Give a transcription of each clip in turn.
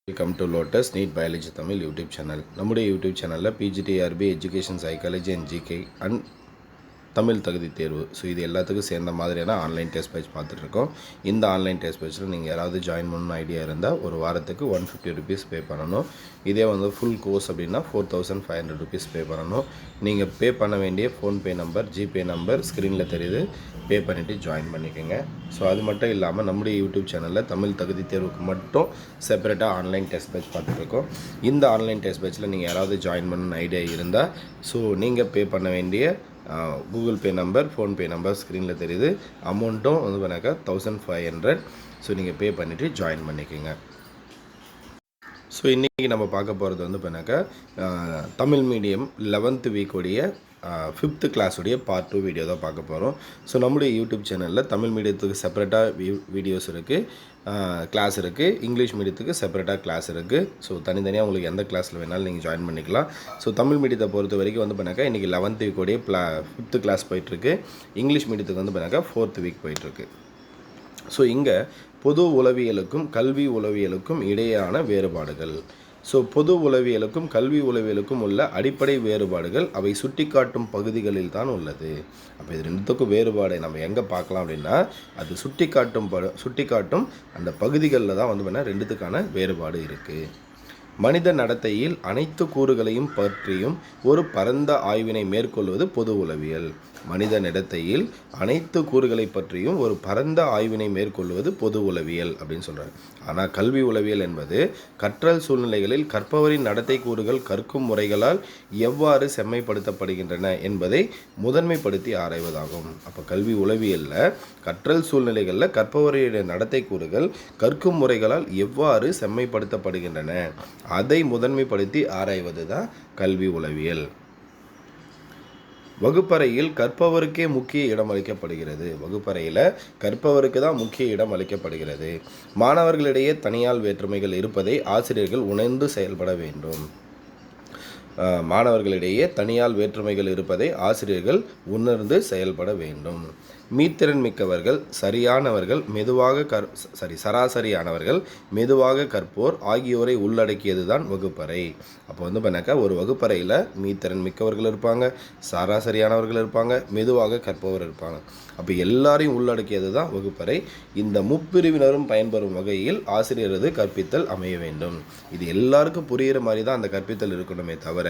Welcome to Lotus NEET biology Tamil YouTube channel. நம்முடைய YouTube சேனலில் PGTRB education psychology and GK and Tamil தகுதி தேர்வு இது எல்லாத்துக்கும் சேர்ந்த மாதிரியான ஆன்லைன் டெஸ்ட் பேட்ச் பார்த்துட்ருக்கோம். இந்த ஆன்லைன் டெஸ்ட் பேட்சில் நீங்கள் யாராவது ஜாயின் பண்ணணும் ஐடியா இருந்தால் ஒரு வாரத்துக்கு 150 ருபீஸ் பே பண்ணணும். இதே ஃபுல் கோர்ஸ் அப்படின்னா 4500 ருபீஸ் பே பண்ணணும். நீங்கள் பே பண்ண வேண்டிய ஃபோன்பே நம்பர், ஜிபே நம்பர் ஸ்க்ரீனில் தெரியுது. பே பண்ணிவிட்டு ஜாயின் பண்ணிக்கோங்க. அது மட்டும் இல்லாமல் நம்முடைய யூடியூப் சேனலில் தமிழ் தகுதி தேர்வுக்கு மட்டும் செப்பரேட்டாக ஆன்லைன் டெஸ்ட் பேட்ச் பார்த்துட்ருக்கோம். இந்த ஆன்லைன் டெஸ்ட் பேட்சில் நீங்கள் யாராவது ஜாயின் பண்ணணும் ஐடியா இருந்தால் நீங்கள் பே பண்ண வேண்டிய Google Pay number, PhonePe number ஸ்க்ரீனில் தெரியுது. அமௌண்ட்டும் பண்ணாக்கா 1500. நீங்கள் பே பண்ணிவிட்டு ஜாயின் பண்ணிக்கோங்க. இன்றைக்கி நம்ம பார்க்க போகிறது பண்ணாக்கா தமிழ் மீடியம் 11th வீக்குடைய 5th கிளாஸுடைய பார்ட் 2 வீடியோ தான் பார்க்க போகிறோம். நம்முடைய யூடியூப் சேனலில் தமிழ் மீடியத்துக்கு செப்பரேட்டாக வீடியோஸ் இருக்குது, கிளாஸ் இருக்குது. இங்கிலீஷ் மீடியத்துக்கு செப்பரேட்டாக கிளாஸ் இருக்குது. தனித்தனியாக உங்களுக்கு எந்த கிளாஸில் வேணாலும் நீங்கள் ஜாயின் பண்ணிக்கலாம். தமிழ் மீடியத்தை பொறுத்த வரைக்கும் பண்ணாக்கா இன்றைக்கி 11th வீக்குடைய 5th கிளாஸ் போயிட்டுருக்கு. இங்கிலீஷ் மீடியத்துக்கு பண்ணாக்கா 4th வீக் போயிட்டுருக்கு. இங்கே பொது உளவியலுக்கும் கல்வி உளவியலுக்கும் இடையேயான வேறுபாடுகள். பொது உளவியலுக்கும் கல்வி உளவியலுக்கும் உள்ள அடிப்படை வேறுபாடுகள் அவை சுட்டிக்காட்டும் பகுதிகளில் தான் உள்ளது. அப்போ இது ரெண்டுத்துக்கும் வேறுபாடை நம்ம எங்கே பார்க்கலாம் அப்படின்னா, அது சுட்டிக்காட்டும் அந்த பகுதிகளில் தான் ரெண்டுத்துக்கான வேறுபாடு இருக்குது. மனித நடத்தையில் அனைத்து கூறுகளையும் பற்றியும் ஒரு பரந்த ஆய்வினை மேற்கொள்வது பொது உளவியல். மனித நடத்தையில் அனைத்து கூறுகளை பற்றியும் ஒரு பரந்த ஆய்வினை மேற்கொள்வது பொது உளவியல் அப்படின்னு சொல்கிறார். ஆனால் கல்வி உளவியல் என்பது கற்றல் சூழ்நிலைகளில் கற்பவரின் நடத்தை கூறுகள் கற்கும் முறைகளால் எவ்வாறு செம்மைப்படுத்தப்படுகின்றன என்பதை முதன்மைப்படுத்தி ஆராய்வதாகும். அப்போ கல்வி உளவியலில் கற்றல் சூழ்நிலைகளில் கற்பவருடைய நடத்தை கூறுகள் கற்கும் முறைகளால் எவ்வாறு செம்மைப்படுத்தப்படுகின்றன அதை முதன்மைப்படுத்தி ஆராய்வது தான் கல்வி உளவியல். வகுப்பறையில் கற்பவருக்கே முக்கிய இடம் அளிக்கப்படுகிறது. வகுப்பறையில் கற்பவருக்கு தான் முக்கிய இடம் அளிக்கப்படுகிறது. மாணவர்களிடையே தனியால் வேற்றுமைகள் இருப்பதை ஆசிரியர்கள் உணர்ந்து செயல்பட வேண்டும். மாணவர்களிடையே தனியால் வேற்றுமைகள் இருப்பதை ஆசிரியர்கள் உணர்ந்து செயல்பட வேண்டும். மீத்திறன் மிக்கவர்கள், சரியானவர்கள், சராசரியானவர்கள், மெதுவாக கற்போர் ஆகியோரை உள்ளடக்கியது தான் வகுப்பறை. அப்போ பண்ணாக்கா ஒரு வகுப்பறையில் மீத்திறன் மிக்கவர்கள் இருப்பாங்க, சராசரியானவர்கள் இருப்பாங்க, மெதுவாக கற்பவர் இருப்பாங்க. அப்போ எல்லாரையும் உள்ளடக்கியது தான் வகுப்பறை. இந்த முப்பிரிவினரும் பயன்பெறும் வகையில் ஆசிரியரது கற்பித்தல் அமைய வேண்டும். இது எல்லாருக்கும் புரிகிற மாதிரி தான் அந்த கற்பித்தல் இருக்கணுமே தவிர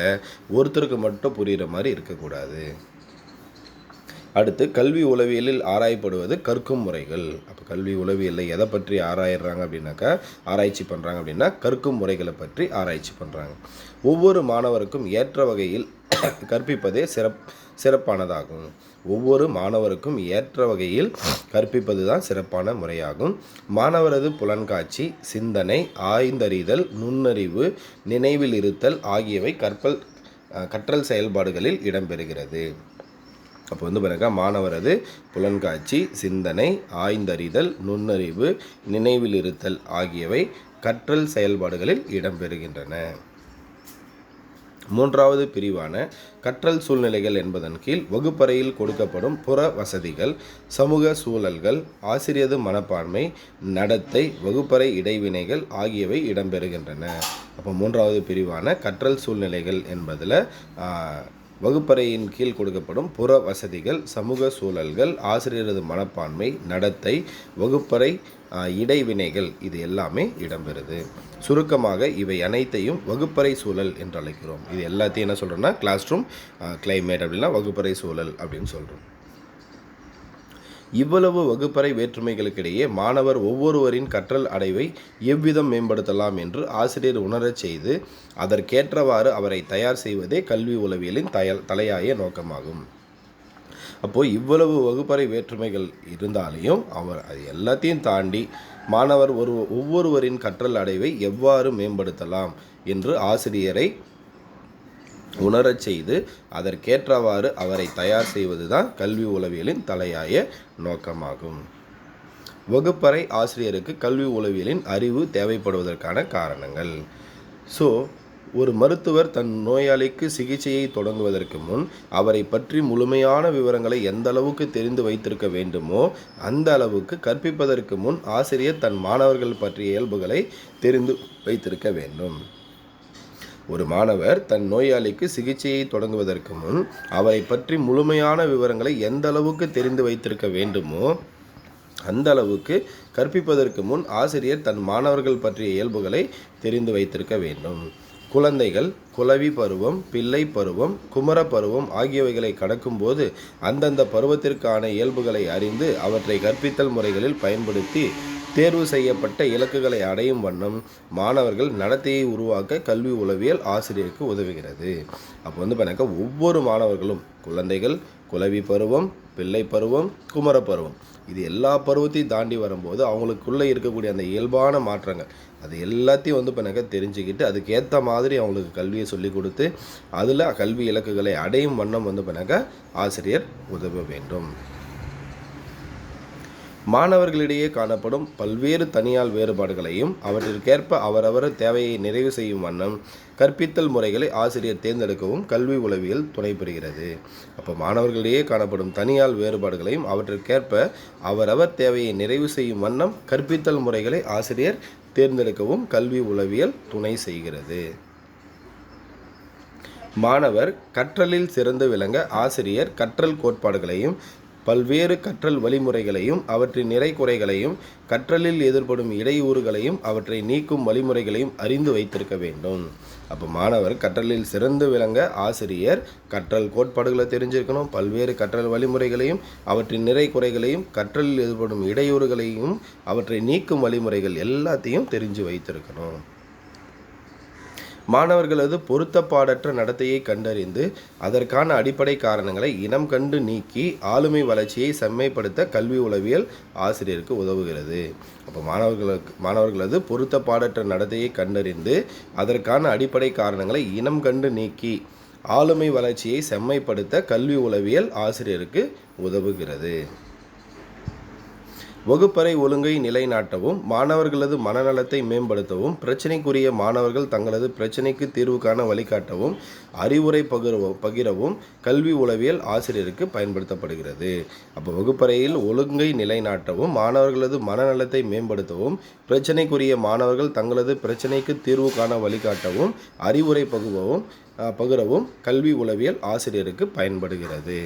ஒருத்தருக்கு மட்டும் புரிகிற மாதிரி இருக்கக்கூடாது. அடுத்து கல்வி உளவியலில் ஆராயப்படுவது கற்கும் முறைகள். அப்போ கல்வி உளவியலில் எதை பற்றி ஆராயிடுறாங்க அப்படின்னாக்கா, ஆராய்ச்சி பண்ணுறாங்க அப்படின்னா கற்கும் முறைகளை பற்றி ஆராய்ச்சி பண்ணுறாங்க. ஒவ்வொரு மாணவருக்கும் ஏற்ற வகையில் கற்பிப்பதே சிறப்பானதாகும். ஒவ்வொரு மாணவருக்கும் ஏற்ற வகையில் கற்பிப்பது தான் சிறப்பான முறையாகும். மாணவரது புலன்காட்சி, சிந்தனை, ஆய்ந்தறிதல், நுண்ணறிவு, நினைவில் இருத்தல் ஆகியவை கற்றல் செயல்பாடுகளில் இடம்பெறுகிறது. அப்போ பிறகு மாணவரது புலன்காட்சி, சிந்தனை, ஆய்ந்தறிதல், நுண்ணறிவு, நினைவில் இருத்தல் ஆகியவை கற்றல் செயல்பாடுகளில் இடம்பெறுகின்றன. மூன்றாவது பிரிவான கற்றல் சூழ்நிலைகள் என்பதன் கீழ் வகுப்பறையில் கொடுக்கப்படும் புற வசதிகள், சமூக சூழல்கள், ஆசிரியரது மனப்பான்மை, நடத்தை, வகுப்பறை இடைவினைகள் ஆகியவை இடம்பெறுகின்றன. அப்போ மூன்றாவது பிரிவான கற்றல் சூழ்நிலைகள் என்பதில் வகுப்பறையின் கீழ் கொடுக்கப்படும் புற வசதிகள், சமூக சூழல்கள், ஆசிரியரது மனப்பான்மை, நடத்தை, வகுப்பறை இடைவினைகள் இது எல்லாமே இடம்பெறுது. சுருக்கமாக இவை அனைத்தையும் வகுப்பறை சூழல் என்று அழைக்கிறோம். இது எல்லாத்தையும் என்ன சொல்கிறோம்னா கிளாஸ் ரூம் கிளைமேட் அப்படின்னா வகுப்பறை சூழல் அப்படின்னு சொல்கிறோம். இவ்வளவு வகுப்பறை வேற்றுமைகளுக்கிடையே மாணவர் ஒவ்வொருவரின் கற்றல் அடைவை எவ்விதம் மேம்படுத்தலாம் என்று ஆசிரியர் உணரச் செய்து அதற்கேற்றவாறு அவரை தயார் செய்வதே கல்வி உளவியலின் தலையாய நோக்கமாகும். அப்போது இவ்வளவு வகுப்பறை வேற்றுமைகள் இருந்தாலையும் அவர் அது எல்லாத்தையும் தாண்டி மாணவர் ஒவ்வொருவரின் கற்றல் அடைவை எவ்வாறு மேம்படுத்தலாம் என்று ஆசிரியரை உணரச் செய்து அதற்கேற்றவாறு அவரை தயார் செய்வது தான் கல்வி உளவியலின் தலையாய நோக்கமாகும். வகுப்பறை ஆசிரியருக்கு கல்வி உளவியலின் அறிவு தேவைப்படுவதற்கான காரணங்கள். ஒரு மருத்துவர் தன் நோயாளிக்கு சிகிச்சையை தொடங்குவதற்கு முன் அவரை பற்றி முழுமையான விவரங்களை எந்த அளவுக்கு தெரிந்து வைத்திருக்க வேண்டுமோ அந்த அளவுக்கு கற்பிப்பதற்கு முன் ஆசிரியர் தன் மாணவர்கள் பற்றிய இயல்புகளை தெரிந்து வைத்திருக்க வேண்டும். ஒரு மாணவர் தன் நோயாளிக்கு சிகிச்சையை தொடங்குவதற்கு முன் அவரை பற்றி முழுமையான விவரங்களை எந்த அளவுக்கு தெரிந்து வைத்திருக்க வேண்டுமோ அந்த அளவுக்கு கற்பிப்பதற்கு முன் ஆசிரியர் தன் மாணவர்கள் பற்றிய இயல்புகளை தெரிந்து வைத்திருக்க வேண்டும். குழந்தைகள் குளவி பருவம், பிள்ளை பருவம், குமர பருவம் ஆகியவைகளை கடக்கும்போது அந்தந்த பருவத்திற்கான இயல்புகளை அறிந்து அவற்றை கற்பித்தல் முறைகளில் பயன்படுத்தி தேர்வு செய்யப்பட்ட இலக்குகளை அடையும் வண்ணம் மாணவர்கள் நடத்தையை உருவாக்க கல்வி உளவியல் ஆசிரியருக்கு உதவுகிறது. அப்போ பார்த்தீங்கன்னா ஒவ்வொரு மாணவர்களும் குழந்தைகள் குளவி பருவம், பிள்ளை பருவம், குமர பருவம் இது எல்லா பருவத்தையும் தாண்டி வரும்போது அவங்களுக்குள்ளே இருக்கக்கூடிய அந்த இயல்பான மாற்றங்கள் அது எல்லாத்தையும் பார்த்தீங்கன்னா தெரிஞ்சுக்கிட்டு அதுக்கேற்ற மாதிரி அவங்களுக்கு கல்வியை சொல்லிக் கொடுத்து அதில் கல்வி இலக்குகளை அடையும் வண்ணம் பார்த்தீங்கன்னா ஆசிரியர் உதவ வேண்டும். மாணவர்களிடையே காணப்படும் பல்வேறு தனியால் வேறுபாடுகளையும் அவற்றிற்கேற்ப அவரவர் தேவையை நிறைவு செய்யும் வண்ணம் கற்பித்தல் முறைகளை ஆசிரியர் தேர்ந்தெடுக்கவும் கல்வி உளவியல் துணை புரிகிறது. அப்போ மாணவர்களிடையே காணப்படும் தனியால் வேறுபாடுகளையும் அவற்றிற்கேற்ப அவரவர் தேவையை நிறைவு செய்யும் வண்ணம் கற்பித்தல் முறைகளை ஆசிரியர் தேர்ந்தெடுக்கவும் கல்வி உளவியல் துணை செய்கிறது. மாணவர் கற்றலில் சிறந்து விளங்க ஆசிரியர் கற்றல் கோட்பாடுகளையும் பல்வேறு கற்றல் வழிமுறைகளையும் அவற்றின் நிறை குறைகளையும் கற்றலில் எதிர்ப்படும் இடையூறுகளையும் அவற்றை நீக்கும் வழிமுறைகளையும் அறிந்து வைத்திருக்க வேண்டும். அப்போ மாணவர் கற்றலில் சிறந்து விளங்க ஆசிரியர் கற்றல் கோட்பாடுகளை தெரிஞ்சிருக்கணும், பல்வேறு கற்றல் வழிமுறைகளையும் அவற்றின் நிறை குறைகளையும் கற்றலில் எதிர்ப்படும் இடையூறுகளையும் அவற்றை நீக்கும் வழிமுறைகள் எல்லாத்தையும் தெரிஞ்சு வைத்திருக்கணும். மாணவர்களது பொருத்தப்பாடற்ற நடத்தையை கண்டறிந்து அதற்கான அடிப்படை காரணங்களை இனம் கண்டு நீக்கி ஆளுமை வளர்ச்சியை செம்மைப்படுத்த கல்வி உளவியல் ஆசிரியருக்கு உதவுகிறது. அப்போ மாணவர்களது பொருத்தப்பாடற்ற நடத்தையை கண்டறிந்து அதற்கான அடிப்படை காரணங்களை இனம் கண்டு நீக்கி ஆளுமை வளர்ச்சியை செம்மைப்படுத்த கல்வி உளவியல் ஆசிரியருக்கு உதவுகிறது. வகுப்பறை ஒழுங்கை நிலைநாட்டவும் மாணவர்களது மனநலத்தை மேம்படுத்தவும் பிரச்சினைக்குரிய மாணவர்கள் தங்களது பிரச்சினைக்கு தீர்வு காண வழிகாட்டவும் அறிவுரை பகிரவும் கல்வி உளவியல் ஆசிரியருக்கு பயன்படுத்தப்படுகிறது. அப்போ வகுப்பறையில் ஒழுங்கை நிலைநாட்டவும் மாணவர்களது மனநலத்தை மேம்படுத்தவும் பிரச்சினைக்குரிய மாணவர்கள் தங்களது பிரச்சினைக்கு தீர்வு காண வழிகாட்டவும் அறிவுரை பகிரவும் கல்வி உளவியல் ஆசிரியருக்கு பயன்படுகிறது.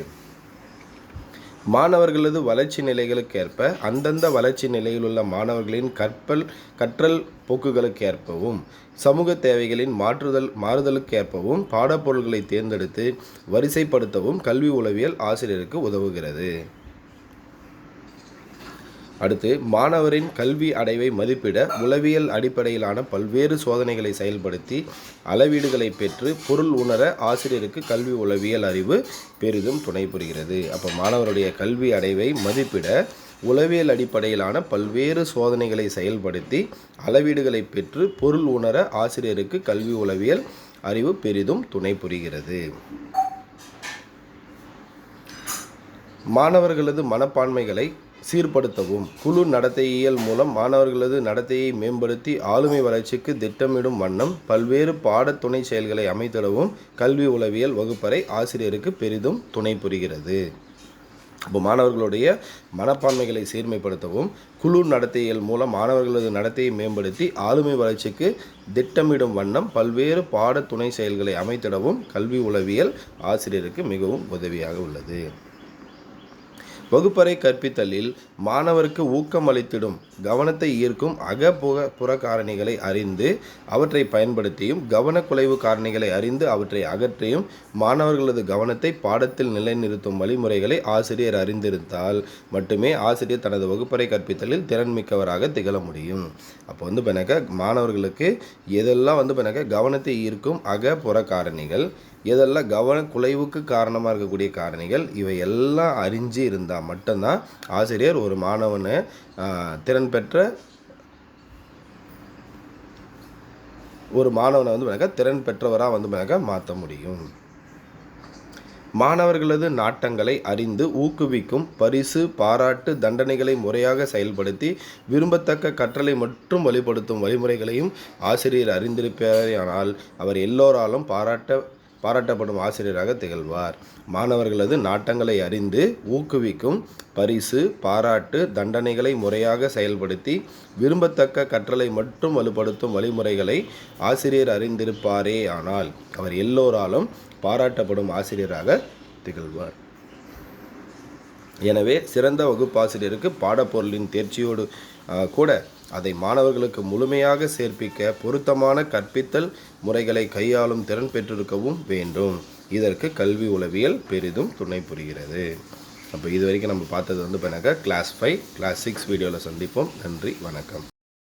மாணவர்களது வளர்ச்சி நிலைகளுக்கேற்ப அந்தந்த வளர்ச்சி நிலையிலுள்ள மாணவர்களின் கற்றல் போக்குகளுக்கேற்பவும் சமூக தேவைகளின் மாறுதலுக்கேற்பவும் பாடப்பொருள்களை தேர்ந்தெடுத்து வரிசைப்படுத்தவும் கல்வி உளவியல் ஆசிரியருக்கு உதவுகிறது. அடுத்து மாணவரின் கல்வி அடைவை மதிப்பிட உளவியல் அடிப்படையிலான பல்வேறு சோதனைகளை செயல்படுத்தி அளவீடுகளை பெற்று பொருள் உணர ஆசிரியருக்கு கல்வி உளவியல் அறிவு பெரிதும் துணை புரிகிறது. அப்போ மாணவருடைய கல்வி அடைவை மதிப்பிட உளவியல் அடிப்படையிலான பல்வேறு சோதனைகளை செயல்படுத்தி அளவீடுகளை பெற்று பொருள் உணர ஆசிரியருக்கு கல்வி உளவியல் அறிவு பெரிதும் துணை புரிகிறது. மாணவர்களது மனப்பான்மைகளை சீர்படுத்தவும் குழு நடத்தையியல் மூலம் மாணவர்களது நடத்தையை மேம்படுத்தி ஆளுமை வளர்ச்சிக்கு திட்டமிடும் வண்ணம் பல்வேறு பாட துணை செயல்களை அமைத்திடவும் கல்வி உளவியல் வகுப்பறை ஆசிரியருக்கு பெரிதும் துணை புரிகிறது. இப்போ மாணவர்களுடைய மனப்பான்மைகளை சீர்மைப்படுத்தவும் குழு நடத்தையியல் மூலம் மாணவர்களது நடத்தையை மேம்படுத்தி ஆளுமை வளர்ச்சிக்கு திட்டமிடும் வண்ணம் பல்வேறு பாட துணை செயல்களை அமைத்திடவும் கல்வி உளவியல் ஆசிரியருக்கு மிகவும் உதவியாக உள்ளது. வகுப்பறை கற்பித்தலில் மாணவருக்கு ஊக்கமளித்திடும் கவனத்தை ஈர்க்கும் புற காரணிகளை அறிந்து அவற்றை பயன்படுத்தியும் கவனக்குலைவு காரணிகளை அறிந்து அவற்றை அகற்றியும் மாணவர்களது கவனத்தை பாடத்தில் நிலைநிறுத்தும் வழிமுறைகளை ஆசிரியர் அறிந்திருந்தால் மட்டுமே ஆசிரியர் தனது வகுப்பறை கற்பித்தலில் திறன்மிக்கவராக திகழ முடியும். அப்போ மாணவர்களுக்கு எதெல்லாம் கவனத்தை ஈர்க்கும் புற காரணிகள், எதெல்லாம் கவனக்குலைவுக்கு காரணமாக இருக்கக்கூடிய காரணிகள், இவை எல்லாம் அறிஞ்சு இருந்தால் மட்டும்தான் ஆசிரியர் ஒரு மாணவனை திறன் பெற்ற ஒரு மாணவனை திறன் பெற்றவராக மாற்ற முடியும். மாணவர்களது நாட்டங்களை அறிந்து ஊக்குவிக்கும் பரிசு, பாராட்டு, தண்டனைகளை முறையாக செயல்படுத்தி விரும்பத்தக்க கற்றலை மட்டும் வழிபடுத்தும் வழிமுறைகளையும் ஆசிரியர் அறிந்திருப்பாரானால் அவர் எல்லோராலும் பாராட்டப்படும் ஆசிரியராக திகழ்வார். மாணவர்களது நாட்டங்களை அறிந்து ஊக்குவிக்கும் பரிசு, பாராட்டு, தண்டனைகளை முறையாக செயல்படுத்தி விரும்பத்தக்க கற்றலை மட்டும் வலுப்படுத்தும் வழிமுறைகளை ஆசிரியர் அறிந்திருப்பாரே ஆனால் அவர் எல்லோராலும் பாராட்டப்படும் ஆசிரியராக திகழ்வார். எனவே சிறந்த வகுப்பாசிரியருக்கு பாடப்பொருளின் தேர்ச்சியோடு கூட அதை மாணவர்களுக்கு முழுமையாக சேர்ப்பிக்க பொருத்தமான கற்பித்தல் முறைகளை கையாளும் திறன் பெற்றிருக்கவும் வேண்டும். இதற்கு கல்வி உளவியல் பெரிதும் துணை புரிகிறது. அப்போ இது வரைக்கும் நம்ம பார்த்தது வந்து கிளாஸ் 5, கிளாஸ் 6 வீடியோவில் சந்திப்போம். நன்றி, வணக்கம்.